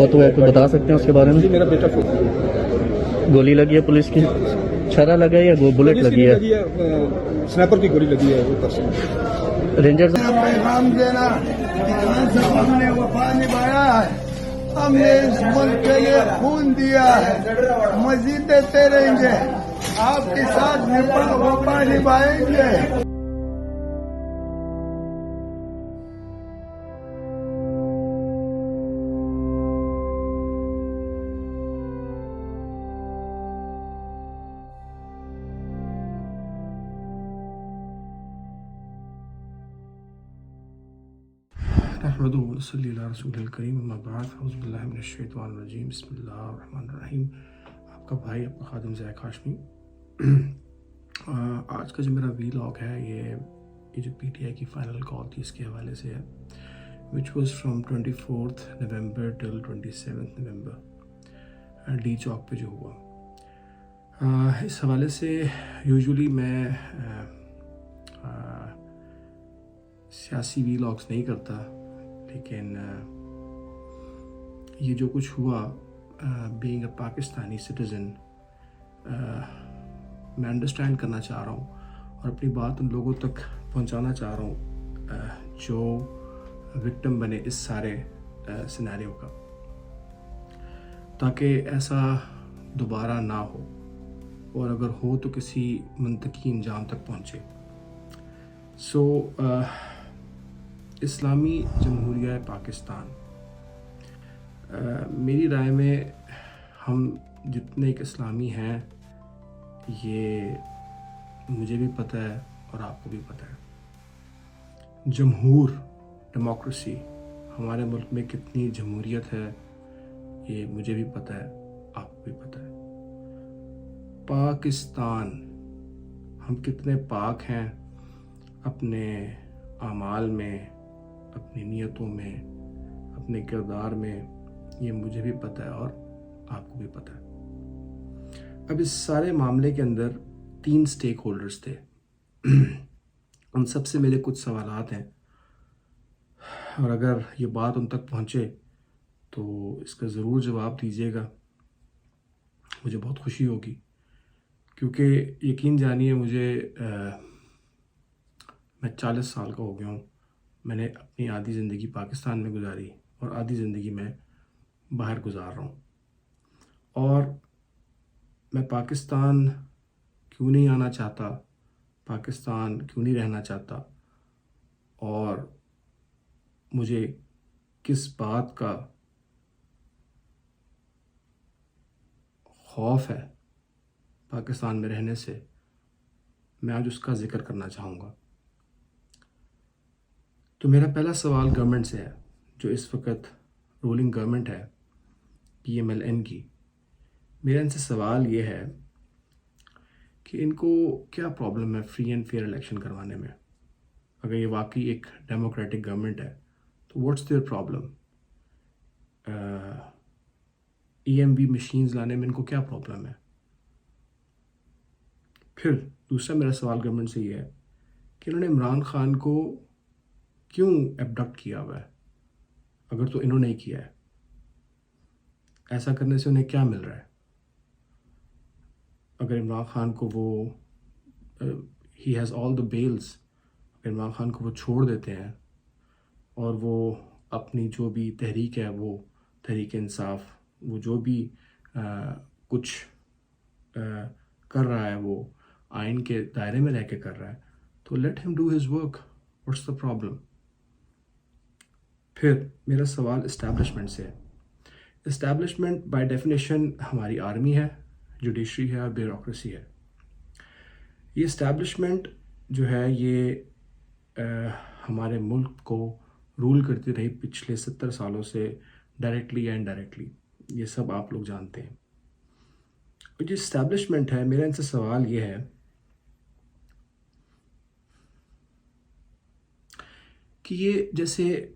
فوت ہوا ہے، کوئی بتا سکتے ہیں اس کے بارے میں؟ جی میرا بیٹا گولی لگی ہے پولیس کی، چھرا لگا ہے یا بلٹ لگی ہے؟ سنائپر کی گولی لگی ہے اوپر سے. رینجرز پیغام دینا کہ خان صاحب ہم نے وفا نبھایا ہے، ہم نے اس ملک کے لیے خون دیا ہے، مزید دیتے رہیں گے، آپ کے ساتھ وفا نبھائیں گے. نحمدہ و نصلی علی رسول الکریم، اما بعد، اعوذ باللہ من الشیطان الرجیم، بسم اللہ الرحمن الرحیم. آپ کا بھائی، آپ کا خادم ذائق ہاشمی. آج کا جو میرا ویلاگ ہے یہ جو پی ٹی آئی کی فائنل کال تھی اس کے حوالے سے ہے، which was from 24 November till 27 November, D چوک پہ جو ہوا. اس حوالے سے یوزولی میں سیاسی ویلاگس نہیں کرتا، لیکن یہ جو کچھ ہوا، بینگ اے پاکستانی سٹیزن، میں انڈرسٹینڈ کرنا چاہ رہا ہوں اور اپنی بات ان لوگوں تک پہنچانا چاہ رہا ہوں جو وکٹم بنے اس سارے سیناریو کا، تاکہ ایسا دوبارہ نہ ہو، اور اگر ہو تو کسی منطقی انجام تک پہنچے. اسلامی جمہوریہ پاکستان، میری رائے میں ہم جتنے ایک اسلامی ہیں یہ مجھے بھی پتہ ہے اور آپ کو بھی پتہ ہے. جمہور ڈیموکریسی ہمارے ملک میں کتنی جمہوریت ہے یہ مجھے بھی پتہ ہے، آپ کو بھی پتہ ہے. پاکستان، ہم کتنے پاک ہیں اپنے اعمال میں، اپنی نیتوں میں، اپنے کردار میں، یہ مجھے بھی پتہ ہے اور آپ کو بھی پتہ ہے. اب اس سارے معاملے کے اندر 3 سٹیک ہولڈرز تھے. ان سب سے میرے کچھ سوالات ہیں، اور اگر یہ بات ان تک پہنچے تو اس کا ضرور جواب دیجیے گا، مجھے بہت خوشی ہوگی. کیونکہ یقین جانیے میں 40 سال کا ہو گیا ہوں. میں نے اپنی آدھی زندگی پاکستان میں گزاری اور آدھی زندگی میں باہر گزار رہا ہوں. اور میں پاکستان کیوں نہیں آنا چاہتا، پاکستان کیوں نہیں رہنا چاہتا، اور مجھے کس بات کا خوف ہے پاکستان میں رہنے سے، میں آج اس کا ذکر کرنا چاہوں گا. تو میرا پہلا سوال گورنمنٹ سے ہے، جو اس وقت رولنگ گورنمنٹ ہے PMLN کی. میرا ان سے سوال یہ ہے کہ ان کو کیا پرابلم ہے فری اینڈ فیئر الیکشن کروانے میں؟ اگر یہ واقعی ایک ڈیموکریٹک گورنمنٹ ہے تو what's there problem? EMV machines لانے میں ان کو کیا پرابلم ہے؟ پھر دوسرا میرا سوال گورنمنٹ سے یہ ہے کہ انہوں نے عمران خان کو کیوں ایبڈکٹ کیا ہوا ہے؟ اگر تو انہوں نے ہی کیا ہے، ایسا کرنے سے انہیں کیا مل رہا ہے؟ اگر عمران خان کو he has all the bells, اگر عمران خان کو وہ چھوڑ دیتے ہیں اور وہ اپنی جو بھی تحریک ہے، وہ تحریک انصاف، وہ جو بھی کچھ کر رہا ہے وہ آئین کے دائرے میں رہ کے کر رہا ہے، تو لیٹ ہم do his work, what's the problem? پھر میرا سوال اسٹیبلشمنٹ سے ہے. اسٹیبلشمنٹ بائی ڈیفینیشن ہماری آرمی ہے، جوڈیشری ہے اور بیوروکریسی ہے. یہ اسٹیبلشمنٹ جو ہے یہ ہمارے ملک کو رول کرتی رہی پچھلے 70 سالوں سے، ڈائریکٹلی یا انڈائریکٹلی، یہ سب آپ لوگ جانتے ہیں. جو اسٹیبلشمنٹ ہے، میرا ان سے سوال یہ ہے کہ یہ جیسے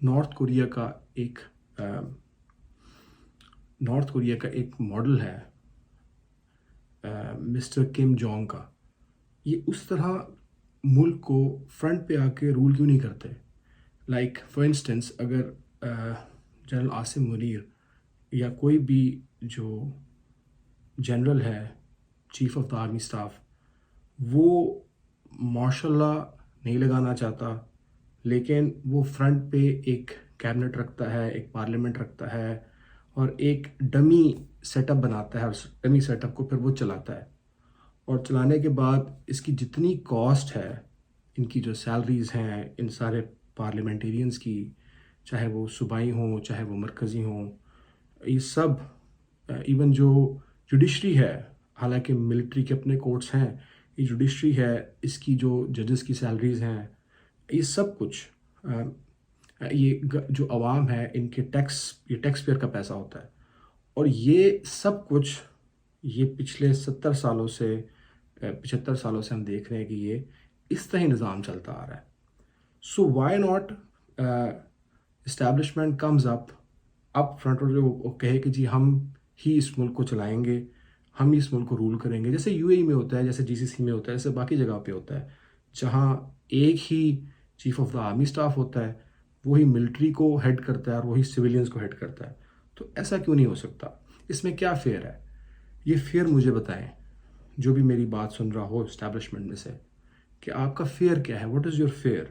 نارتھ کوریا کا ایک ماڈل ہے مسٹر کم جونگ کا، یہ اس طرح ملک کو فرنٹ پہ آ کے رول کیوں نہیں کرتے؟ لائک فار انسٹنس، اگر جنرل عاصم منیر یا کوئی بھی جو جنرل ہے chief of the army staff وہ ماشاء اللہ نہیں لگانا چاہتا، لیکن وہ فرنٹ پہ ایک کیبنٹ رکھتا ہے، ایک پارلیمنٹ رکھتا ہے اور ایک ڈمی سیٹ اپ بناتا ہے، اور ڈمی سیٹ اپ کو پھر وہ چلاتا ہے، اور چلانے کے بعد اس کی جتنی کاسٹ ہے، ان کی جو سیلریز ہیں ان سارے پارلیمنٹیرینز کی، چاہے وہ صوبائی ہوں چاہے وہ مرکزی ہوں، یہ سب ایون جو جوڈیشری ہے، حالانکہ ملٹری کے اپنے کورٹس ہیں، یہ جوڈیشری ہے، اس کی جو ججز کی سیلریز ہیں، یہ سب کچھ یہ جو عوام ہے ان کے ٹیکس، یہ ٹیکس پیئر کا پیسہ ہوتا ہے، اور یہ سب کچھ یہ پچھلے 70 سالوں سے 75 سالوں سے ہم دیکھ رہے ہیں کہ یہ اس طرح نظام چلتا آ رہا ہے. So why not establishment comes up front, اور جو وہ کہے کہ جی ہم ہی اس ملک کو چلائیں گے، ہم ہی اس ملک کو رول کریں گے، جیسے یو اے ای میں ہوتا ہے، جیسے جی سی سی میں ہوتا ہے، جیسے باقی جگہ پہ ہوتا ہے، جہاں ایک ہی chief of the army staff ہوتا ہے، وہی ملٹری کو ہیڈ کرتا ہے اور وہی سویلینز کو ہیڈ کرتا ہے. تو ایسا کیوں نہیں ہو سکتا؟ اس میں کیا فیئر ہے؟ یہ فیئر مجھے بتائیں، جو بھی میری بات سن رہا ہو اسٹیبلشمنٹ میں سے، کہ آپ کا فیئر کیا ہے؟ What is your fear?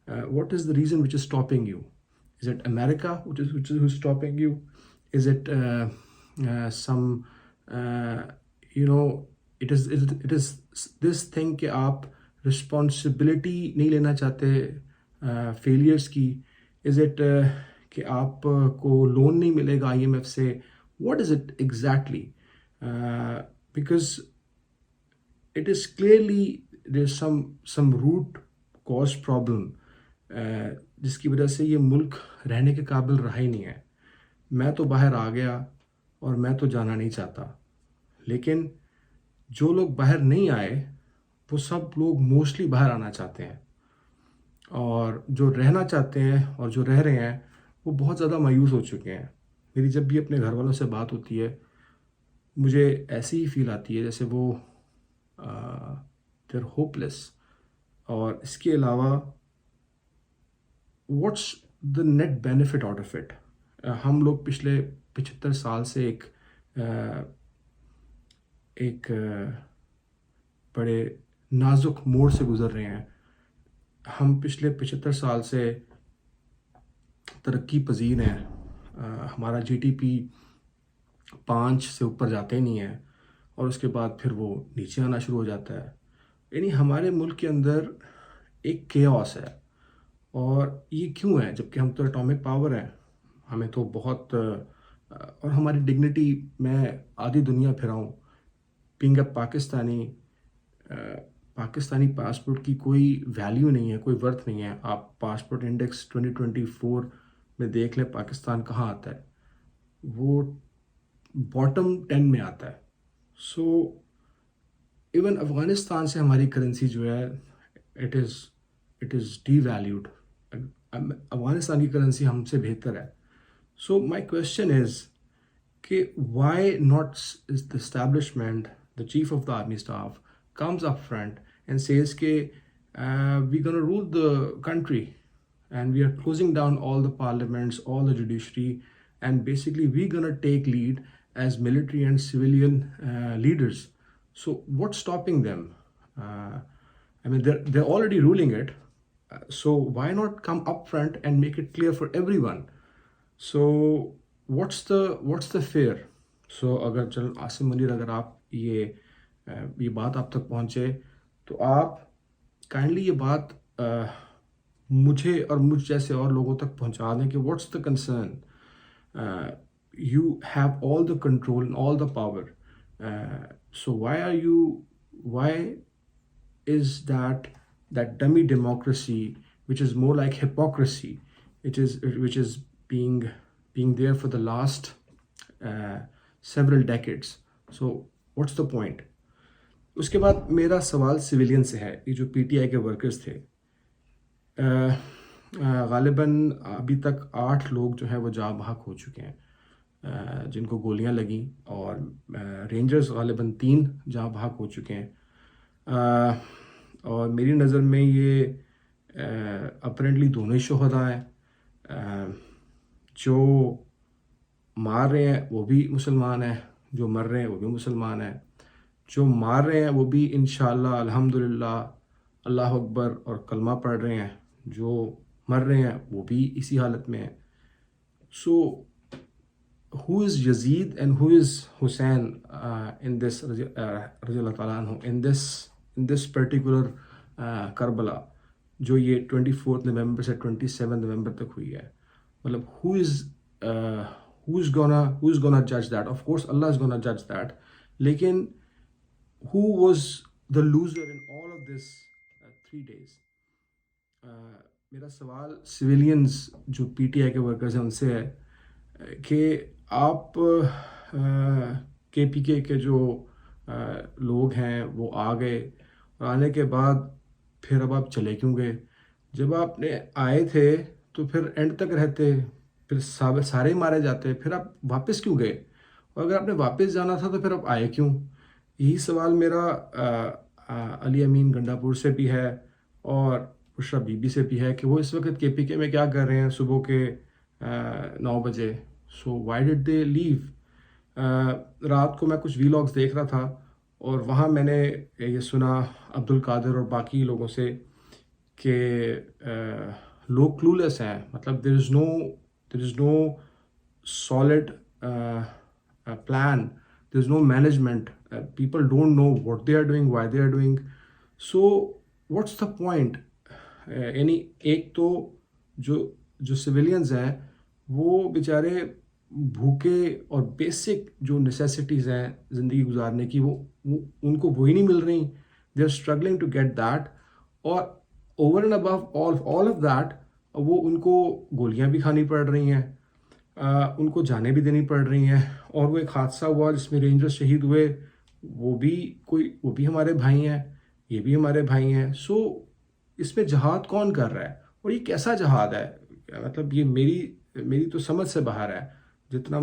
What is the reason which is stopping you? Is it America which is stopping you? Is it some it is this thing کہ آپ رسپانسبلٹی نہیں لینا چاہتے فیلئرس کی؟ از اٹ کہ آپ کو لون نہیں ملے گا IMF سے؟ What is it exactly? Because it is clearly there's some root cause problem جس کی وجہ سے یہ ملک رہنے کے قابل رہا ہی نہیں ہے. میں تو باہر آ گیا اور میں تو جانا نہیں چاہتا، لیکن جو لوگ باہر نہیں آئے وہ سب لوگ موسٹلی باہر آنا چاہتے ہیں، اور جو رہنا چاہتے ہیں اور جو رہ رہے ہیں وہ بہت زیادہ مایوس ہو چکے ہیں. میری جب بھی اپنے گھر والوں سے بات ہوتی ہے مجھے ایسی ہی فیل آتی ہے جیسے وہ they're hopeless. اور اس کے علاوہ what's the net benefit out of it؟ ہم لوگ پچھلے 75 سال سے ایک بڑے نازک موڑ سے گزر رہے ہیں. ہم پچھلے 75 سال سے ترقی پذیر ہیں، ہمارا GDP 5 سے اوپر جاتے نہیں ہیں، اور اس کے بعد پھر وہ نیچے آنا شروع ہو جاتا ہے. یعنی ہمارے ملک کے اندر ایک کیوس ہے. اور یہ کیوں ہے؟ جبکہ ہم تو اٹامک پاور ہیں، ہمیں تو بہت، اور ہماری ڈگنیٹی، میں آدھی دنیا پھرا ہوں بینگ اے پاکستانی پاسپورٹ کی کوئی ویلیو نہیں ہے، کوئی ورتھ نہیں ہے. آپ پاسپورٹ انڈیکس 2024 میں دیکھ لیں پاکستان کہاں آتا ہے، وہ باٹم 10 میں آتا ہے. سو ایون افغانستان سے ہماری کرنسی جو ہے it is D valued. Afghanistan کی کرنسی ہم سے بہتر ہے. سو مائی کوشچن از کہ why not the establishment, the chief of the army staff comes up front and says کہ وی گonna rule the country and we are closing down all the parliaments, all the judiciary, and basically we gonna take lead as military and civilian leaders. So what's stopping them? I mean, they're already ruling it. So why not come up front and make it clear for everyone? So what's the fear? So اگر general Asim Munir, اگر آپ یہ بات آپ تک پہنچے تو آپ کائنڈلی یہ بات مجھے اور مجھ جیسے اور لوگوں تک پہنچا دیں کہ what's the concern? You have all the control and all the power. So why is that dummy democracy, which is more like hypocrisy, which is being there for the last several decades? So what's the point? اس کے بعد میرا سوال civilian سے ہے. یہ جو PTI کے workers تھے، غالباً ابھی تک 8 لوگ جو ہیں وہ جاں بحق ہو چکے ہیں جن کو گولیاں لگیں، اور رینجرز غالباً 3 جاں بحق ہو چکے ہیں. اور میری نظر میں یہ اپرینٹلی دونوں ہی شہداء ہیں. جو مار رہے ہیں وہ بھی مسلمان ہیں، جو مر رہے ہیں وہ بھی مسلمان ہیں، جو مار رہے ہیں وہ بھی انشاءاللہ الحمدللہ اللہ اکبر اور کلمہ پڑھ رہے ہیں، جو مر رہے ہیں وہ بھی اسی حالت میں ہیں. سو who is Yazid and who is Hussein in this رضی اللہ تعالیٰ عنہ in this particular کربلا جو یہ 24 نومبر سے 27 نومبر تک ہوئی ہے. مطلب who's gonna judge that? Of course Allah is gonna judge that. لیکن who was the loser in all of this 3 days? میرا سوال سویلینز جو پی ٹی آئی کے ورکرز ہیں ان سے ہے کہ آپ کے پی کے جو لوگ ہیں وہ آ گئے اور آنے کے بعد پھر اب آپ چلے کیوں گئے؟ جب آپ نے آئے تھے تو پھر اینڈ تک رہتے، پھر سارے مارے جاتے، پھر آپ واپس کیوں گئے؟ اور اگر آپ نے واپس جانا تھا تو پھر آپ آئے کیوں؟ یہی سوال میرا علی امین گنڈا پور سے بھی ہے اور بشرا بی بی سے بھی ہے کہ وہ اس وقت کے پی کے میں کیا کر رہے ہیں صبح کے 9 بجے. سو وائی ڈڈ دے لیو؟ رات کو میں کچھ ویلاگس دیکھ رہا تھا اور وہاں میں نے یہ سنا عبد القادر اور باقی لوگوں سے کہ لوگ کلولیس ہیں. مطلب there is no solid plan, there is no management, people don't know what they are doing, why they are doing. So what's the point? یعنی ایک تو جو سویلینز ہیں وہ بیچارے بھوکے اور بیسک جو نیسیسٹیز ہیں زندگی گزارنے کی وہ ان کو وہی نہیں مل رہی. They are struggling to get that, اور over and above all of that وہ ان کو گولیاں بھی کھانی پڑ رہی ہیں، ان کو جانیں بھی دینی پڑ رہی ہیں. اور وہ ایک حادثہ ہوا جس میں رینجر شہید ہوئے، وہ بھی ہمارے بھائی ہیں، یہ بھی ہمارے بھائی ہیں. سو اس میں جہاد کون کر رہا ہے اور یہ کیسا جہاد ہے؟ مطلب یہ میری تو سمجھ سے باہر ہے. جتنا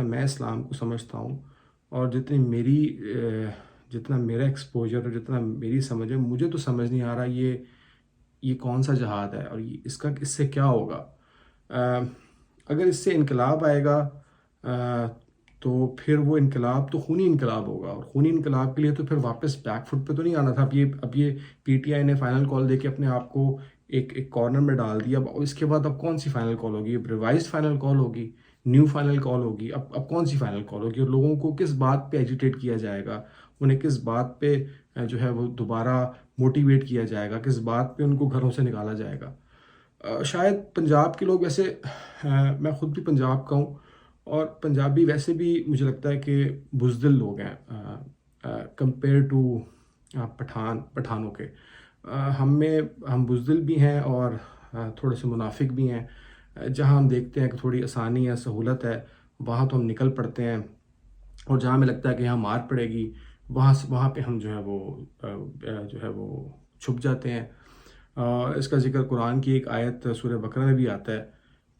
میں اسلام کو سمجھتا ہوں اور جتنا میرا ایکسپوجر اور جتنا میری سمجھ ہے، مجھے تو سمجھ نہیں آ رہا یہ کون سا جہاد ہے اور اس سے کیا ہوگا. اگر اس سے انقلاب آئے گا تو پھر وہ انقلاب تو خونی انقلاب ہوگا، اور خونی انقلاب کے لیے تو پھر واپس بیک فٹ پہ تو نہیں آنا تھا. اب یہ پی ٹی آئی نے فائنل کال دے کے اپنے آپ کو ایک کارنر میں ڈال دیا. اب اس کے بعد اب کون سی فائنل کال ہوگی؟ اب ریوائزڈ فائنل کال ہوگی، نیو فائنل کال ہوگی. اب کون سی فائنل کال ہوگی؟ اور لوگوں کو کس بات پہ ایجیٹیٹ کیا جائے گا؟ انہیں کس بات پہ جو ہے وہ دوبارہ موٹیویٹ کیا جائے گا؟ کس بات پہ ان کو گھروں سے نکالا جائے گا؟ شاید پنجاب کے لوگ، ویسے میں خود بھی پنجاب کا ہوں، اور پنجابی ویسے بھی مجھے لگتا ہے کہ بزدل لوگ ہیں کمپیئر ٹو پٹھانوں کے. ہم بزدل بھی ہیں اور تھوڑے سے منافق بھی ہیں. جہاں ہم دیکھتے ہیں کہ تھوڑی آسانی ہے، سہولت ہے، وہاں تو ہم نکل پڑتے ہیں، اور جہاں ہمیں لگتا ہے کہ یہاں مار پڑے گی وہاں پہ ہم جو ہے وہ چھپ جاتے ہیں. اس کا ذکر قرآن کی ایک آیت سورہ بقرہ میں بھی آتا ہے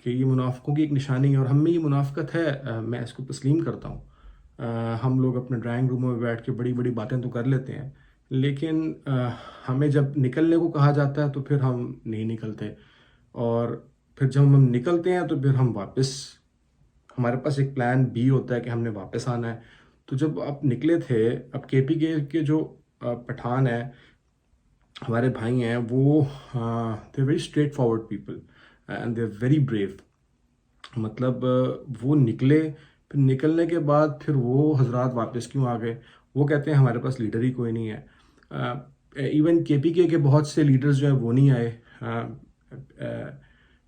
کہ یہ منافقوں کی ایک نشانی ہے، اور ہم میں یہ منافقت ہے، میں اس کو تسلیم کرتا ہوں. ہم لوگ اپنے ڈرائنگ روموں میں بیٹھ کے بڑی بڑی باتیں تو کر لیتے ہیں، لیکن ہمیں جب نکلنے کو کہا جاتا ہے تو پھر ہم نہیں نکلتے، اور پھر جب ہم نکلتے ہیں تو پھر ہم واپس، ہمارے پاس ایک پلان بی ہوتا ہے کہ ہم نے واپس آنا ہے. تو جب آپ نکلے تھے، اب کے پی کے جو پٹھان ہیں، ہمارے بھائی ہیں، وہ they very straight forward people and they are very brave. مطلب وہ نکلے، پھر نکلنے کے بعد پھر وہ حضرات واپس کیوں آ گئے؟ وہ کہتے ہیں ہمارے پاس لیڈر ہی کوئی نہیں ہے. ایون کے پی کے بہت سے لیڈرز جو ہیں وہ نہیں آئے.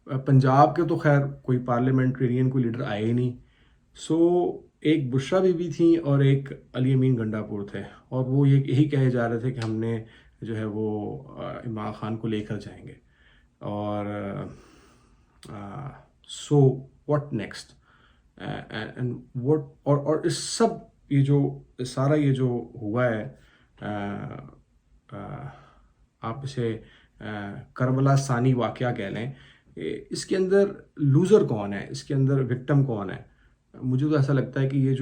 پنجاب کے تو خیر کوئی پارلیمنٹرین کوئی لیڈر آئے ہی نہیں. سو ایک بشرا بی بی تھیں اور ایک علی امین گنڈا پور تھے، اور وہ یہی کہے جا رہے تھے کہ ہم نے جو ہے وہ عمران خان کو لے کر جائیں گے. اور so what next and what, اور اس سب یہ جو ہوا ہے، آپ اسے کربلا ثانی واقعہ کہہ لیں، اس کے اندر لوزر کون ہے؟ اس کے اندر وکٹم کون ہے؟ مجھے تو ایسا لگتا ہے کہ یہ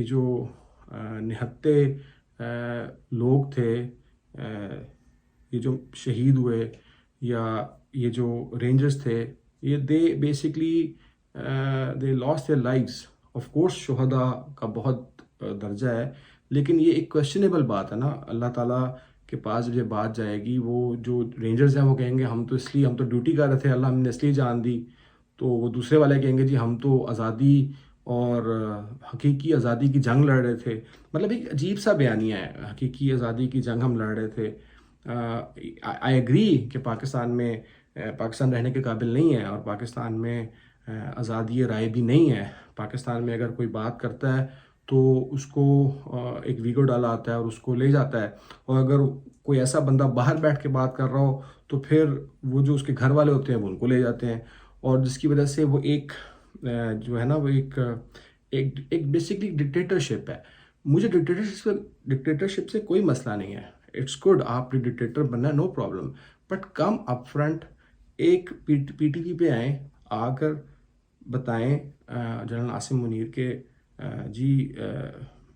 جو نہتے لوگ تھے، یہ جو شہید ہوئے یا یہ جو رینجرز تھے یہ they basically they lost their lives. Of course شہداء کا بہت درجہ ہے, لیکن یہ ایک کویشچنیبل بات ہے نا. اللہ تعالیٰ کے پاس جب یہ بات جائے گی, وہ جو رینجرز ہیں وہ کہیں گے ہم تو ڈیوٹی کر رہے تھے, اللہ ہم نے اس لیے جان دی. تو وہ دوسرے والے کہیں گے جی ہم تو آزادی اور حقیقی آزادی کی جنگ لڑ رہے تھے. مطلب ایک عجیب سا بیانیہ ہے, حقیقی آزادی کی جنگ ہم لڑ رہے تھے. آئی ایگری کہ پاکستان رہنے کے قابل نہیں ہے, اور پاکستان میں آزادی رائے بھی نہیں ہے. پاکستان میں اگر کوئی بات کرتا ہے تو اس کو ایک ویگو ڈالا آتا ہے اور اس کو لے جاتا ہے, اور اگر کوئی ایسا بندہ باہر بیٹھ کے بات کر رہا ہو تو پھر وہ جو اس کے گھر والے ہوتے ہیں وہ ان کو لے جاتے ہیں, اور جس کی وجہ سے وہ ایک جو ہے نا وہ ایک بیسکلی ڈکٹیٹرشپ ہے. مجھے ڈکٹیٹرشپ سے کوئی مسئلہ نہیں ہے. اٹس گڈ, آپ ڈکٹیٹر بننا ہے, no problem, but come up front ایک پی ٹی وی پہ آئیں, آ کر بتائیں جنرل عاصم منیر کے جی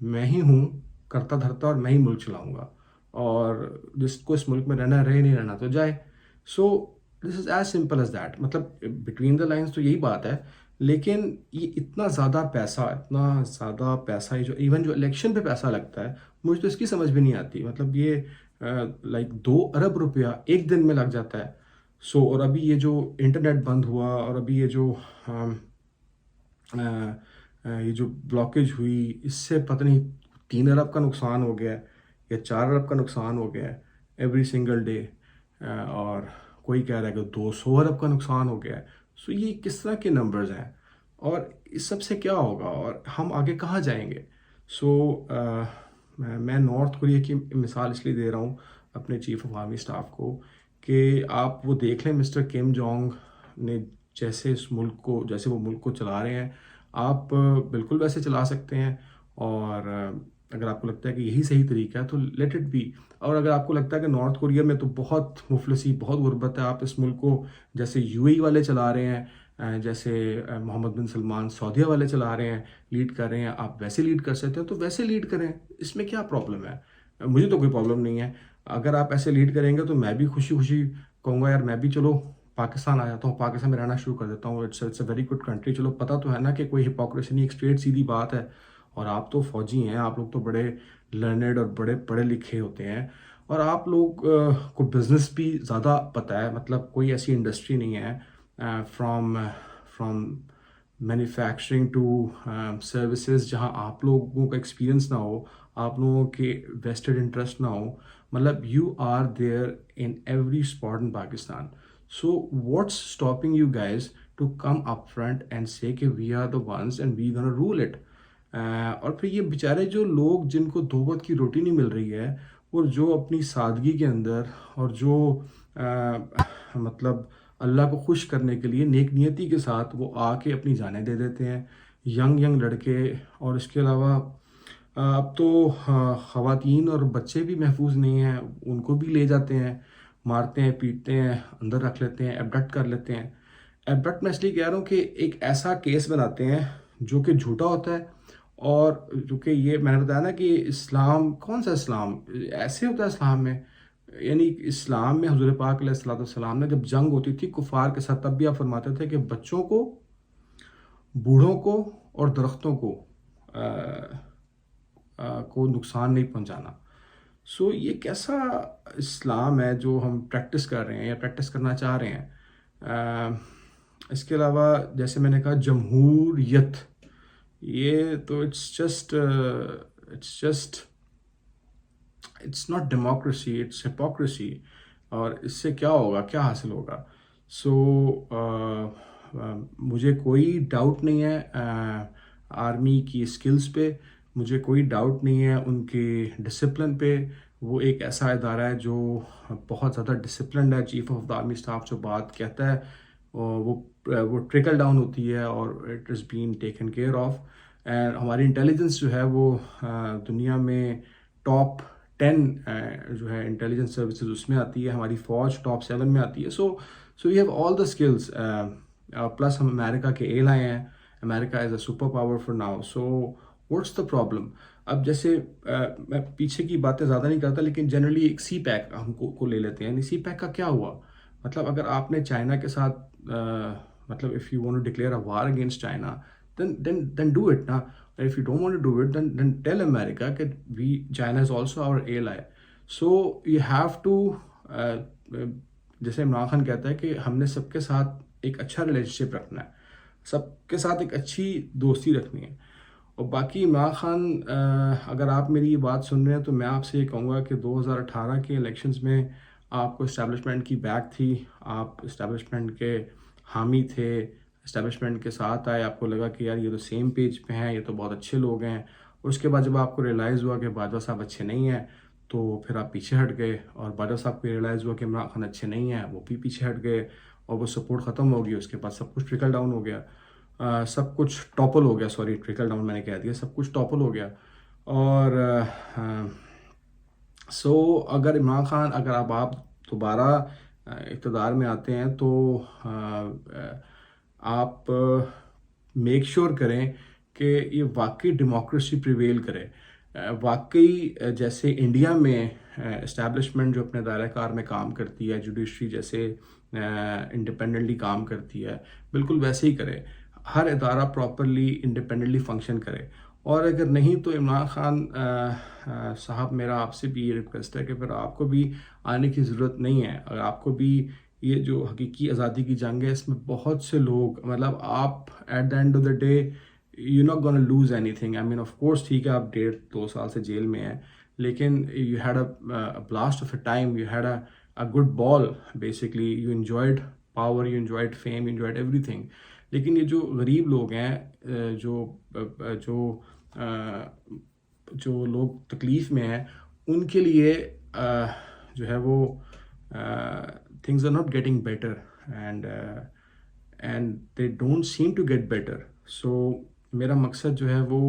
میں ہی ہوں کرتا دھرتا اور میں ہی ملک چلاؤں گا, اور جس کو اس ملک میں رہنا رہے, نہیں رہنا تو جائے. So this is as simple as that. مطلب بٹوین دا لائنس تو یہی بات ہے, لیکن یہ اتنا زیادہ پیسہ جو ایون جو الیکشن پہ پیسہ لگتا ہے, مجھے تو اس کی سمجھ بھی نہیں آتی. مطلب یہ لائک 2 ارب روپیہ ایک دن میں لگ جاتا ہے. سو اور ابھی یہ جو انٹرنیٹ بند ہوا, اور ابھی یہ جو بلاکیج ہوئی, اس سے پتہ نہیں 3 ارب کا نقصان ہو گیا یا 4 ارب کا نقصان ہو گیا ایوری سنگل ڈے, اور کوئی کہہ رہا ہے کہ 200 ارب کا نقصان ہو گیا ہے. سو یہ کس طرح کے نمبرز ہیں, اور اس سب سے کیا ہوگا, اور ہم آگے کہاں جائیں گے؟ سو میں نارتھ کوریا کی مثال اس لیے دے رہا ہوں اپنے چیف آف آرمی اسٹاف کو کہ آپ وہ دیکھ لیں مسٹر کم جونگ نے جیسے وہ ملک کو چلا رہے ہیں, آپ بالکل ویسے چلا سکتے ہیں. اور اگر آپ کو لگتا ہے کہ یہی صحیح طریقہ ہے تو لیٹ اٹ بی. اور اگر آپ کو لگتا ہے کہ نارتھ کوریا میں تو بہت مفلسی, بہت غربت ہے, آپ اس ملک کو جیسے UAE والے چلا رہے ہیں, جیسے محمد بن سلمان سعودیہ والے چلا رہے ہیں, لیڈ کر رہے ہیں, آپ ویسے لیڈ کر سکتے ہیں تو ویسے لیڈ کریں. اس میں کیا پرابلم ہے؟ مجھے تو کوئی پرابلم نہیں ہے. اگر آپ ایسے لیڈ کریں گے تو میں بھی خوشی کہوں گا یار میں بھی چلو پاکستان آ جاتا ہوں, پاکستان میں رہنا شروع کر دیتا ہوں. It's a very good country. چلو پتہ تو ہے نا کہ کوئی ہپوکریسی نہیں, ایک اسٹریٹ سیدھی بات ہے. اور آپ تو فوجی ہیں, آپ لوگ تو بڑے لرنڈ اور بڑے پڑھے لکھے ہوتے ہیں, اور آپ لوگ کو بزنس بھی زیادہ پتہ ہے. مطلب کوئی ایسی انڈسٹری نہیں ہے فرام مینوفیکچرنگ ٹو سروسز جہاں آپ لوگوں کا ایکسپیرئنس نہ ہو, آپ لوگوں کے ویسٹڈ انٹرسٹ نہ ہو. مطلب you are there in every spot in Pakistan. So what's stopping you guys to come up front and say کہ we are the ones and we gonna rule it. اور پھر یہ بیچارے جو لوگ جن کو 2 وقت کی روٹی نہیں مل رہی ہے, اور جو اپنی سادگی کے اندر اور جو مطلب اللہ کو خوش کرنے کے لیے نیک نیتی کے ساتھ وہ آ کے اپنی جانیں دے دیتے ہیں, ینگ لڑکے. اور اس کے علاوہ اب تو خواتین اور بچے بھی محفوظ نہیں ہیں, ان کو بھی لے جاتے ہیں, مارتے ہیں, پیٹتے ہیں, اندر رکھ لیتے ہیں, ایبڈکٹ کر لیتے ہیں. ایبڈکٹ میں اس لیے کہہ رہا ہوں کہ ایک ایسا کیس بناتے ہیں جو کہ جھوٹا ہوتا ہے, اور جو کہ یہ میں نے بتایا نا کہ اسلام کون سا اسلام ایسے ہوتا ہے اسلام میں. یعنی اسلام میں حضور پاک علیہ الصلوۃ والسلام نے جب جنگ ہوتی تھی کفار کے ساتھ, تب بھی آپ فرماتے تھے کہ بچوں کو, بوڑھوں کو اور درختوں کو نقصان نہیں پہنچانا. سو یہ کیسا اسلام ہے جو ہم پریکٹس کر رہے ہیں یا پریکٹس کرنا چاہ رہے ہیں؟ اس کے علاوہ جیسے میں نے کہا جمہوریت, یہ تو it's not democracy, it's hypocrisy. اور اس سے کیا ہوگا, کیا حاصل ہوگا؟ سو مجھے کوئی ڈاؤٹ نہیں ہے آرمی کی اسکلز پہ, مجھے کوئی ڈاؤٹ نہیں ہے ان کے ڈسپلن پہ. وہ ایک ایسا ادارہ ہے جو بہت زیادہ ڈسپلنڈ ہے. Chief of the army staff جو بات کہتا ہے وہ ٹریکل ڈاؤن ہوتی ہے, اور it is been taken care of. And ہماری انٹیلیجنس جو ہے وہ دنیا میں ٹاپ 10 جو ہے انٹیلیجنس سروسز اس میں آتی ہے. ہماری فوج ٹاپ 7 میں آتی ہے. So we have all the skills. Plus ہم امریکہ کے ایل آئے ہیں. America is a super power for now. So what's the problem? اب جیسے میں پیچھے کی باتیں زیادہ نہیں کرتا, لیکن جنرلی ایک سی پیک ہم کو لے لیتے ہیں. یعنی سی پیک کا کیا ہوا؟ مطلب اگر آپ نے چائنا کے ساتھ مطلب if you want to declare a war against China, then do it نا. If you don't want to do it, then tell America that China is also our ally. So you have to جیسے عمران خان کہتا ہے کہ ہم نے سب کے ساتھ ایک اچھا ریلیشن شپ رکھنا ہے, سب کے ساتھ ایک اچھی دوستی رکھنی ہے. اور باقی عمران خان اگر آپ میری یہ بات سن رہے ہیں تو میں آپ سے یہ کہوں گا کہ 2018 کے الیکشنز میں آپ کو اسٹیبلشمنٹ کی بیک تھی, آپ اسٹیبلشمنٹ کے حامی تھے, اسٹیبلشمنٹ کے ساتھ آئے, آپ کو لگا کہ یار یہ تو سیم پیج پہ ہیں, یہ تو بہت اچھے لوگ ہیں. اس کے بعد جب آپ کو ریئلائز ہوا کہ باجوہ صاحب اچھے نہیں ہیں تو پھر آپ پیچھے ہٹ گئے, اور باجوہ صاحب کو ریئلائز ہوا کہ عمران خان اچھے نہیں ہیں, وہ بھی پیچھے ہٹ گئے, اور وہ سپورٹ ختم ہو گئی. اس کے بعد سب کچھ ٹرکل ڈاؤن ہو گیا, سب کچھ ٹاپل ہو گیا, سوری ٹرکل ڈاؤن میں نے کہہ دیا, سب کچھ ٹاپل ہو گیا. اور سو اگر عمران خان اگر آپ دوبارہ اقتدار میں آتے ہیں تو آپ میک شور کریں کہ یہ واقعی ڈیموکریسی پریویل کرے, واقعی جیسے انڈیا میں اسٹیبلشمنٹ جو اپنے دائرہ کار میں کام کرتی ہے, جوڈیشری جیسے انڈیپینڈنٹلی کام کرتی ہے, بالکل ویسے ہی کرے, ہر ادارہ پراپرلی انڈیپینڈنٹلی فنکشن کرے. اور اگر نہیں تو عمران خان صاحب میرا آپ سے بھی یہ ریکویسٹ ہے کہ پھر آپ کو بھی آنے کی ضرورت نہیں ہے. اگر آپ کو بھی یہ جو حقیقی آزادی کی جنگ ہے اس میں بہت سے لوگ, مطلب آپ at the end of the day you not gonna lose anything. I mean of course ٹھیک ہے آپ 1.5-2 سال سے جیل میں ہیں, لیکن you had a blast of a time, you had a good ball basically, you enjoyed power, you enjoyed fame, you enjoyed every thing. لیکن یہ جو غریب لوگ ہیں, جو لوگ تکلیف میں ہیں, ان کے لیے جو ہے وہ things are not getting better and they don't seem to get better. So میرا مقصد جو ہے وہ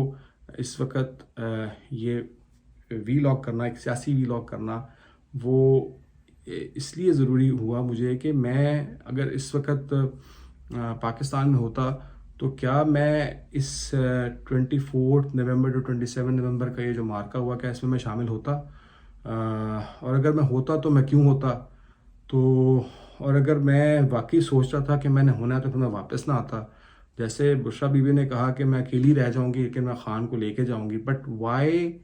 اس وقت یہ وی لاگ کرنا, ایک سیاسی وی لاگ کرنا, وہ اس لیے ضروری ہوا مجھے کہ میں اگر اس وقت پاکستان میں ہوتا تو کیا میں اس 24 نومبر ٹو 27 نومبر کا یہ جو مارکا ہوا کیا اس میں شامل ہوتا, اور اگر میں ہوتا تو میں کیوں ہوتا, تو اور اگر میں واقعی سوچ رہا تھا کہ میں نے ہونا ہے تو پھر میں واپس نہ آتا. جیسے بشرا بیوی نے کہا کہ میں اکیلی رہ جاؤں گی لیکن میں خان کو لے کے جاؤں گی, but why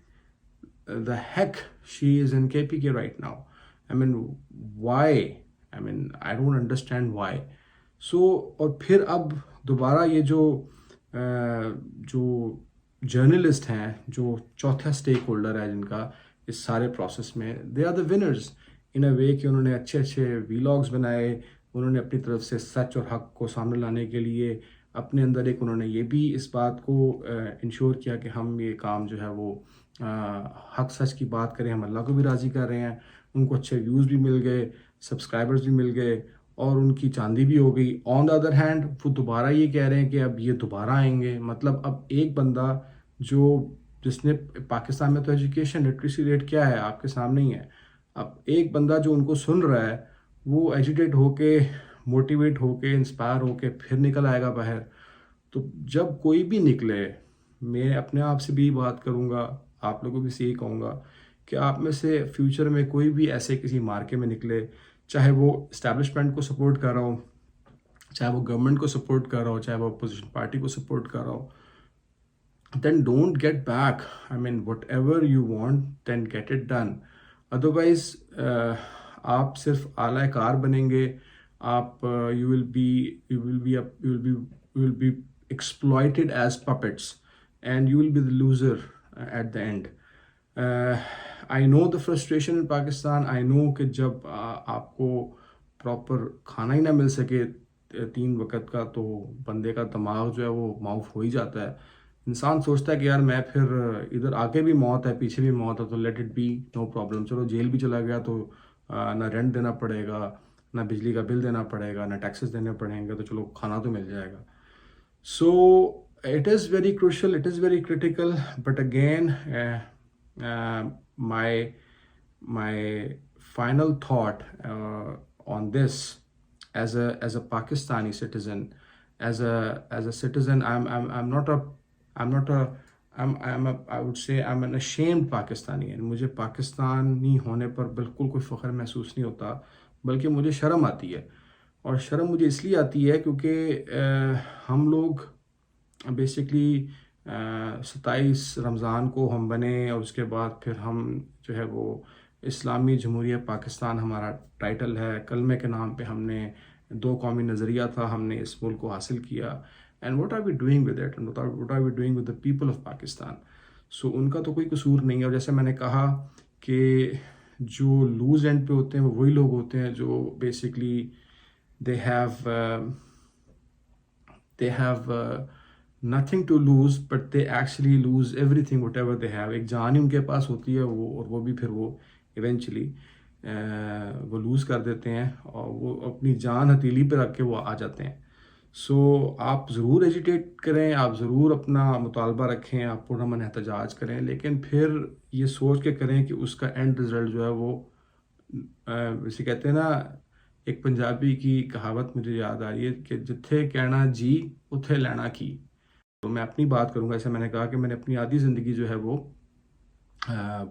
the heck she is in KPK right now, I mean why, I mean I don't understand why. So اور پھر اب دوبارہ یہ جو جرنلسٹ ہیں, جو چوتھا اسٹیک ہولڈر ہے جن کا اس سارے پروسیس میں, دے آر دا ونرز ان اے وے کہ انہوں نے اچھے ویلاگز بنائے, انہوں نے اپنی طرف سے سچ اور حق کو سامنے لانے کے لیے اپنے اندر ایک انہوں نے یہ بھی اس بات کو انشور کیا کہ ہم یہ کام جو ہے وہ حق سچ کی بات کریں, ہم اللہ کو بھی راضی کر رہے ہیں. ان کو اچھے ویوز بھی مل گئے, سبسکرائبرز بھی مل گئے, اور ان کی چاندی بھی ہو گئی. آن دا ادر ہینڈ وہ دوبارہ یہ کہہ رہے ہیں کہ اب یہ دوبارہ آئیں گے. مطلب اب ایک بندہ جس نے پاکستان میں تو ایجوکیشن لٹریسی ریٹ کیا ہے آپ کے سامنے ہی ہے, اب ایک بندہ جو ان کو سن رہا ہے وہ ایجوکیٹ ہو کے, موٹیویٹ ہو کے, انسپائر ہو کے پھر نکل آئے گا باہر. تو جب کوئی بھی نکلے, میں اپنے آپ سے بھی بات کروں گا, آپ لوگوں بھی سے یہی کہوں گا کہ آپ میں سے فیوچر میں کوئی بھی ایسے کسی مارکے میں نکلے, چاہے وہ اسٹیبلشمنٹ کو سپورٹ کر رہا ہو, چاہے وہ گورنمنٹ کو سپورٹ کر رہا ہو, چاہے وہ اپوزیشن پارٹی کو سپورٹ کر رہا ہو, then don't get back. I mean, whatever you want, then get it done. Otherwise, آپ صرف اعلی کار بنیں گے, آپ you will be exploited as puppets and you will be the loser at the end. I know the frustration in Pakistan. I know کہ جب آپ کو پراپر کھانا ہی نہ مل سکے 3 وقت کا تو بندے کا دماغ جو ہے وہ معاف ہو ہی جاتا ہے. انسان سوچتا ہے کہ یار میں پھر ادھر آگے بھی موت ہے, پیچھے بھی موت ہے, تو let it be, no problem, چلو جیل بھی چلا گیا تو نہ رینٹ دینا پڑے گا, نہ بجلی کا بل دینا پڑے گا, نہ ٹیکسز دینے پڑیں گے, تو چلو کھانا تو مل جائے گا. So it is very crucial, it is very critical, but again my final thought on this as a Pakistani citizen, as a citizen, I would say I'm an ashamed Pakistani. مجھے پاکستانی ہونے پر بالکل کوئی فخر محسوس نہیں ہوتا. بلکہ مجھے شرم آتی ہے. اور شرم مجھے اس لیے آتی ہے کیونکہ ہم لوگ بیسکلی 27 رمضان کو ہم بنے اور اس کے بعد پھر ہم جو ہے وہ اسلامی جمہوریہ پاکستان ہمارا ٹائٹل ہے. کلمے کے نام پہ ہم نے 2 قومی نظریہ تھا, ہم نے اس ملک کو حاصل کیا. And what are we doing with it, and what are we doing with the people of Pakistan. So ان کا تو کوئی قصور نہیں ہے. اور جیسے میں نے کہا کہ جو لوز اینڈ پہ ہوتے ہیں وہ وہی لوگ ہوتے ہیں جو basically they have nothing to lose but they actually lose everything whatever they have. ایک جان ہی ان کے پاس ہوتی ہے وہ, اور وہ بھی پھر وہ ایونچولی وہ لوز کر دیتے ہیں اور وہ اپنی جان ہتھیلی پہ رکھ کے وہ آ جاتے ہیں. سو آپ ضرور ایجیٹیٹ کریں, آپ ضرور اپنا مطالبہ رکھیں, آپ پرامن احتجاج کریں, لیکن پھر یہ سوچ کے کریں کہ اس کا اینڈ رزلٹ جو ہے وہ اسے کہتے ہیں نا, ایک پنجابی کی کہاوت مجھے یاد آ رہی ہے کہ جتھے کہنا جی اتھے لینا کی. تو میں اپنی بات کروں گا. ایسے میں نے کہا کہ میں نے اپنی آدھی زندگی جو ہے وہ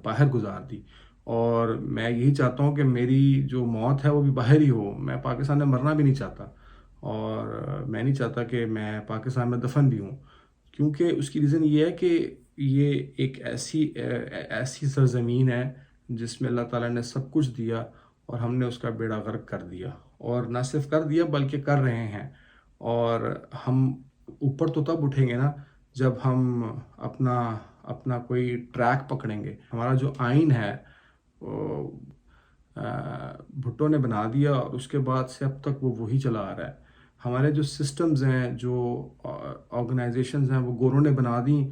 باہر گزار دی, اور میں یہی چاہتا ہوں کہ میری جو موت ہے وہ بھی باہر ہی ہو. میں پاکستان میں مرنا بھی نہیں چاہتا, اور میں نہیں چاہتا کہ میں پاکستان میں دفن بھی ہوں, کیونکہ اس کی ریزن یہ ہے کہ یہ ایک ایسی سرزمین ہے جس میں اللہ تعالیٰ نے سب کچھ دیا اور ہم نے اس کا بیڑا غرق کر دیا. اور نہ صرف کر دیا بلکہ کر رہے ہیں. اور ہم اوپر تو تب اٹھیں گے نا جب ہم اپنا کوئی ٹریک پکڑیں گے. ہمارا جو آئین ہے بھٹو نے بنا دیا, اور اس کے بعد سے اب تک وہ وہی چلا آ رہا ہے. ہمارے جو سسٹمز ہیں, جو آرگنائزیشنز ہیں, وہ گوروں نے بنا دیں.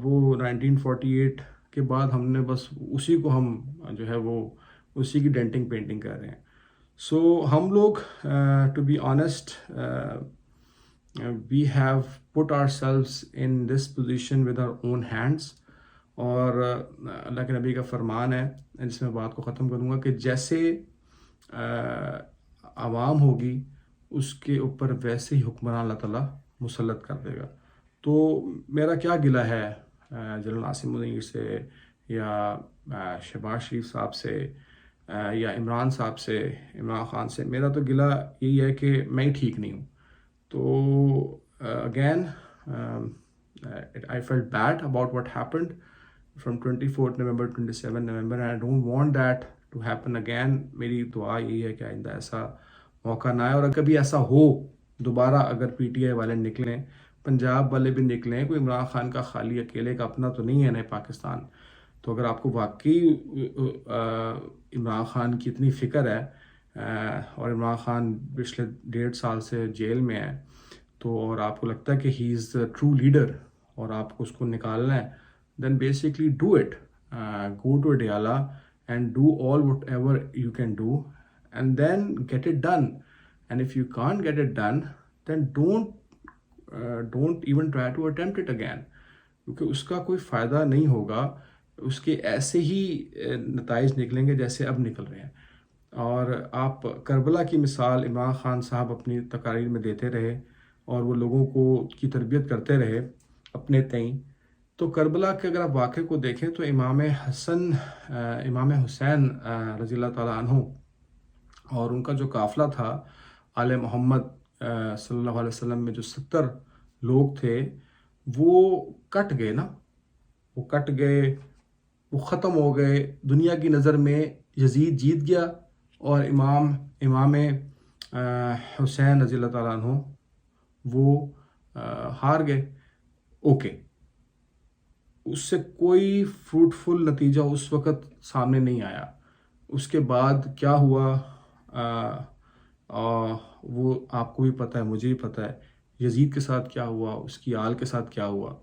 وہ 1948 کے بعد ہم نے بس اسی کو ہم جو ہے وہ اسی کی ڈینٹنگ پینٹنگ کر رہے ہیں. سو ہم لوگ to be honest we have put ourselves in this position with our own hands. اور اللہ کے نبی کا فرمان ہے, جس میں بات کو ختم کروں گا, کہ جیسے عوام ہوگی اس کے اوپر ویسے ہی حکمران اللہ تعالیٰ مسلط کر دے گا. تو میرا کیا گلہ ہے جنرل عاصم منیر سے یا شہباز شریف صاحب سے یا عمران صاحب سے, عمران خان سے. میرا تو گلہ یہی ہے کہ میں ہی ٹھیک نہیں ہوں. تو again I felt bad about what happened from 24th November 27 November, and I don't want that to happen again. میری دعا یہی ہے کہ آئندہ ایسا موقع نہ آئے, اور کبھی ایسا ہو دوبارہ, اگر پی ٹی آئی والے نکلیں, پنجاب والے بھی نکلیں, کوئی عمران خان کا خالی اکیلے کا اپنا تو نہیں ہے نئے پاکستان. تو اگر آپ کو واقعی عمران خان کی اتنی فکر ہے, اور عمران خان پچھلے 1.5 سال سے جیل میں ہے, تو اور آپ کو لگتا ہے کہ ہی از دا ٹرو لیڈر اور آپ کو اس کو نکالنا ہے, then basically do it. Go to Adiala and do all whatever you can do, and then get it done. And if you can't get it done, then don't even try to attempt it again, کیونکہ اس کا کوئی فائدہ نہیں ہوگا. اس کے ایسے ہی نتائج نکلیں گے جیسے اب نکل رہے ہیں. اور آپ کربلا کی مثال عمران خان صاحب اپنی تقاریر میں دیتے رہے, اور وہ لوگوں کو کی تربیت کرتے رہے اپنے تئیں. تو کربلا کے اگر آپ واقعے کو دیکھیں تو امام حسین رضی اللہ تعالیٰ عنہ اور ان کا جو قافلہ تھا آل محمد صلی اللہ علیہ وسلم میں جو 70 لوگ تھے, وہ کٹ گئے نا, وہ کٹ گئے, وہ ختم ہو گئے. دنیا کی نظر میں یزید جیت گیا اور امام حسین رضی اللہ تعالیٰ عنہ وہ ہار گئے. اوکے, اس سے کوئی فروٹفل نتیجہ اس وقت سامنے نہیں آیا. اس کے بعد کیا ہوا وہ آپ کو بھی پتہ ہے, مجھے بھی پتہ ہے. یزید کے ساتھ کیا ہوا, اس کی آل کے ساتھ کیا ہوا.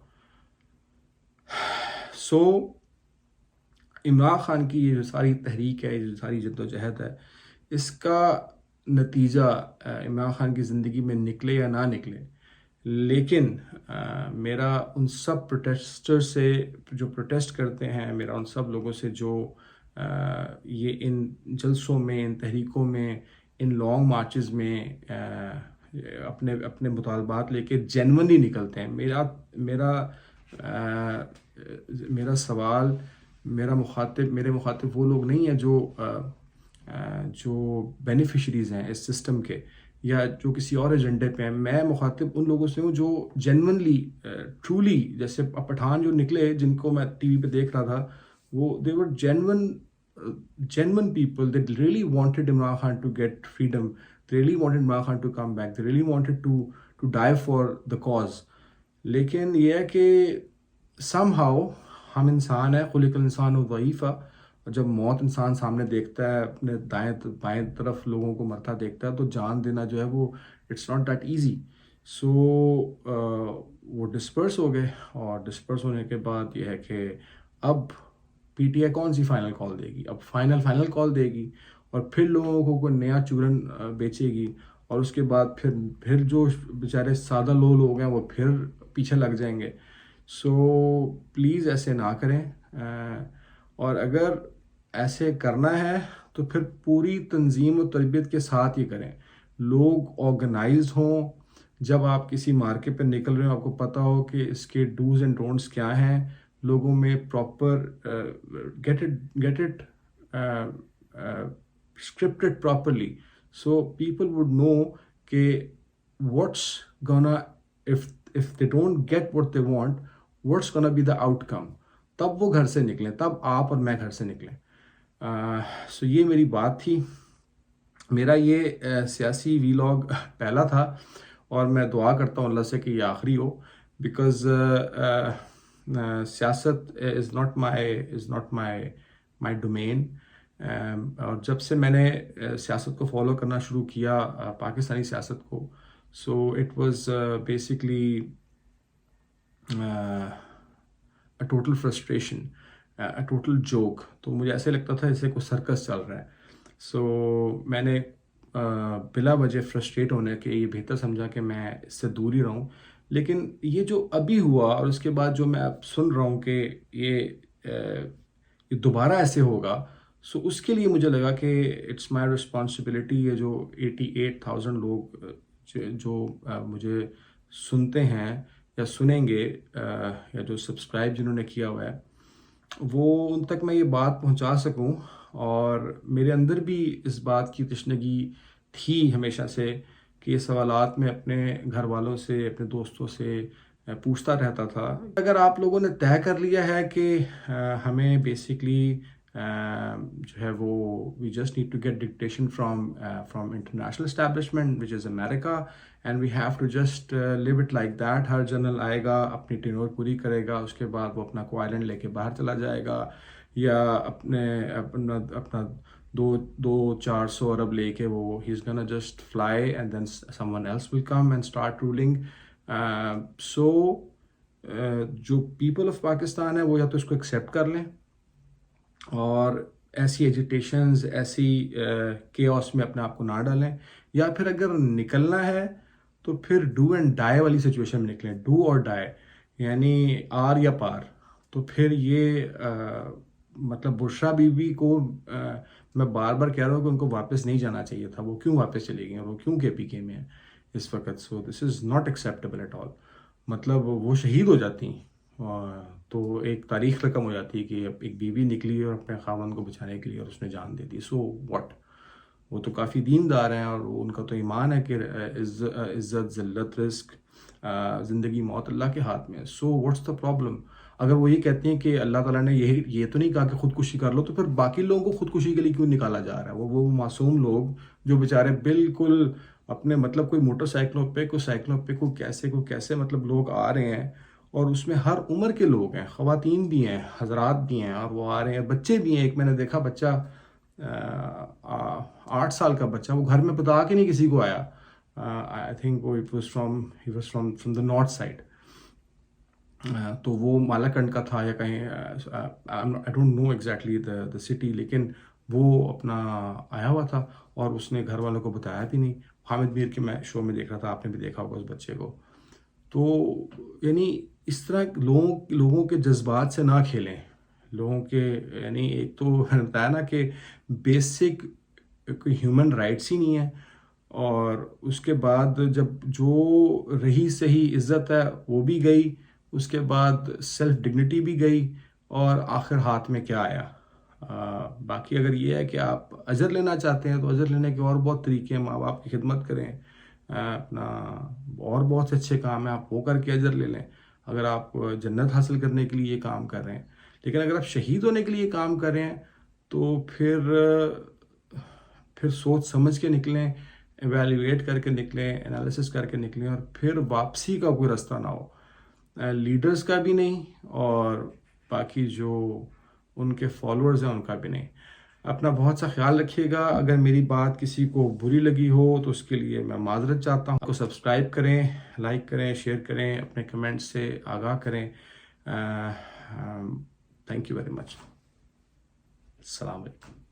سو عمران خان کی یہ جو ساری تحریک ہے, یہ جو ساری جد و جہد ہے, اس کا نتیجہ عمران خان کی زندگی میں نکلے یا نہ نکلے, لیکن میرا ان سب پروٹیسٹر سے جو پروٹیسٹ کرتے ہیں, میرا ان سب لوگوں سے جو یہ ان جلسوں میں, ان تحریکوں میں, ان لانگ مارچز میں اپنے مطالبات لے کے جینونلی نکلتے ہیں. میرا سوال, میرے مخاطب وہ لوگ نہیں ہیں جو جو بینیفیشریز ہیں اس سسٹم کے یا جو کسی اور ایجنڈے پہ ہیں، میں مخاطب ان لوگوں سے ہوں جو جینونلی ٹرولی، جیسے پٹھان جو نکلے جن کو میں ٹی وی پہ دیکھ رہا تھا، وہ دے ور genuine people that really wanted Imran Khan to get freedom. They really wanted Imran Khan to come back. They really wanted to die for the cause. لیکن یہ ہے کہ somehow ہم انسان ہیں، خلق الانسان ضعیفا، اور جب موت انسان سامنے دیکھتا ہے، اپنے دائیں بائیں طرف لوگوں کو مرتا دیکھتا ہے، تو جان دینا جو ہے وہ اٹس ناٹ دیٹ ایزی. سو وہ ڈسپرس ہو گئے، اور ڈسپرس ہونے کے بعد یہ ہے کہ اب پی ٹی آئی کون سی فائنل کال دے گی؟ اب فائنل کال دے گی، اور پھر لوگوں کو کوئی نیا چورن بیچے گی، اور اس کے بعد پھر جو بیچارے سادہ لوگ ہیں وہ پھر پیچھے لگ جائیں گے. سو پلیز ایسے نہ کریں، اور اگر ایسے کرنا ہے تو پھر پوری تنظیم و تربیت کے ساتھ یہ کریں. لوگ آرگنائز ہوں. جب آپ کسی مارکے پہ نکل رہے ہو، آپ کو پتہ ہو کہ اس کے ڈوز اینڈ ڈونٹس کیا ہیں، لوگوں میں proper get it scripted properly, so people would know کہ what's gonna if they don't get what they want, what's gonna be the outcome. تب وہ گھر سے نکلیں، تب آپ اور میں گھر سے نکلیں. سو یہ میری بات تھی. میرا یہ سیاسی ویلاگ پہلا تھا، اور میں دعا کرتا ہوں اللہ سے کہ یہ آخری ہو، بیکاز سیاست از ناٹ مائی ڈومین. اور جب سے میں نے سیاست کو فالو کرنا شروع کیا، پاکستانی سیاست کو، so it was basically a total frustration, a total joke. تو مجھے ایسے لگتا تھا جیسے کوئی سرکس چل رہا ہے. سو میں نے بلا وجہ فرسٹریٹ ہونے کے یہ بہتر سمجھا کہ میں اس سے دور ہی رہوں. لیکن یہ جو ابھی ہوا، اور اس کے بعد جو میں اب سن رہا ہوں کہ یہ دوبارہ ایسے ہوگا، سو اس کے لیے مجھے لگا کہ اٹس مائی رسپانسبلٹی. یہ جو 88,000 لوگ جو مجھے سنتے ہیں یا سنیں گے، یا جو سبسکرائب جنہوں نے کیا ہوا ہے، وہ ان تک میں یہ بات پہنچا سکوں. اور میرے اندر بھی اس بات کی تشنگی تھی ہمیشہ سے کہ یہ سوالات میں اپنے گھر والوں سے، اپنے دوستوں سے پوچھتا رہتا تھا. اگر آپ لوگوں نے طے کر لیا ہے کہ ہمیں بیسکلی جو ہے وہ we just need to get dictation from international establishment which is America, and we have to just leave it like that. ہر جنرل آئے گا، اپنی ٹینور پوری کرے گا، اس کے بعد وہ اپنا کو آئلینڈ لے کے باہر چلا جائے گا، یا اپنا 200-400 ارب لے کے وہ he is gonna just fly, and then someone else will come and start rolling. So جو پیپل آف پاکستان ہے وہ یا تو اس کو ایکسیپٹ کر لیں، اور ایسی ایجیٹیشنز، ایسی کیوس میں اپنے آپ کو نہ ڈالیں، یا پھر اگر نکلنا ہے تو پھر ڈو اینڈ ڈائی والی سچویشن میں نکلیں. ڈو اور ڈائی، یعنی آر یا پار. تو پھر یہ مطلب بشرا بی بی کو میں بار بار کہہ رہا ہوں کہ ان کو واپس نہیں جانا چاہیے تھا. وہ کیوں واپس چلی گئی، اور وہ کیوں کے پی کے میں ہیں اس وقت. So this is not acceptable at all. مطلب وہ شہید ہو جاتی تو ایک تاریخ رقم ہو جاتی کہ ایک بیوی نکلی اور اپنے خاوند کو بچانے کے لیے، اور اس نے جان دے دی. سو واٹ، وہ تو کافی دیندار ہیں، اور ان کا تو ایمان ہے کہ عزت، ذلت، رزق، زندگی موت اللہ کے ہاتھ میں. سو واٹس دا پرابلم؟ اگر وہ یہ کہتی ہیں کہ اللہ تعالیٰ نے یہ تو نہیں کہا کہ خودکشی کر لو، تو پھر باقی لوگوں کو خودکشی کے لیے کیوں نکالا جا رہا ہے؟ وہ معصوم لوگ جو بیچارے بالکل اپنے مطلب کوئی موٹر سائیکلوں پہ، کوئی سائیکلوں پہ، کوئی کیسے مطلب لوگ آ رہے ہیں، اور اس میں ہر عمر کے لوگ ہیں، خواتین بھی ہیں، حضرات بھی ہیں، اور وہ آ رہے ہیں، بچے بھی ہیں. ایک میں نے دیکھا بچہ 8 سال کا بچہ، وہ گھر میں بتا کے نہیں کسی کو آیا. آئی تھنک وہ he was from the north side. تو وہ مالاکنڈ کا تھا یا کہیں، I don't know exactly the city, لیکن وہ اپنا آیا ہوا تھا، اور اس نے گھر والوں کو بتایا بھی نہیں. حامد میر کے میں شو میں دیکھ رہا تھا، آپ نے بھی دیکھا ہوگا اس بچے کو. تو یعنی اس طرح لوگوں کے جذبات سے نہ کھیلیں. لوگوں کے یعنی ایک تو بتایا نا کہ بیسک کوئی ہیومن رائٹس ہی نہیں ہے، اور اس کے بعد جب جو رہی صحیح عزت ہے وہ بھی گئی، اس کے بعد سیلف ڈگنیٹی بھی گئی، اور آخر ہاتھ میں کیا آیا؟ باقی اگر یہ ہے کہ آپ اجر لینا چاہتے ہیں تو اجر لینے کے اور بہت طریقے ہیں. ماں باپ کی خدمت کریں, اپنا اور بہت سے اچھے کام ہیں, آپ وہ کر کے اجر لے لیں اگر آپ جنت حاصل کرنے کے لیے یہ کام کر رہے ہیں. لیکن اگر آپ شہید ہونے کے لیے کام کر رہے ہیں تو پھر سوچ سمجھ کے نکلیں, ایویلیویٹ کر کے نکلیں, انالیسس کر کے نکلیں, اور پھر واپسی کا کوئی رستہ نہ ہو, لیڈرز کا بھی نہیں اور باقی جو ان کے فالوورز ہیں ان کا بھی نہیں. اپنا بہت سا خیال رکھیے گا. اگر میری بات کسی کو بری لگی ہو تو اس کے لیے میں معذرت چاہتا ہوں. آپ کو سبسکرائب کریں, لائک کریں, شیئر کریں, اپنے کمنٹ سے آگاہ کریں. Thank you very much. السلام علیکم.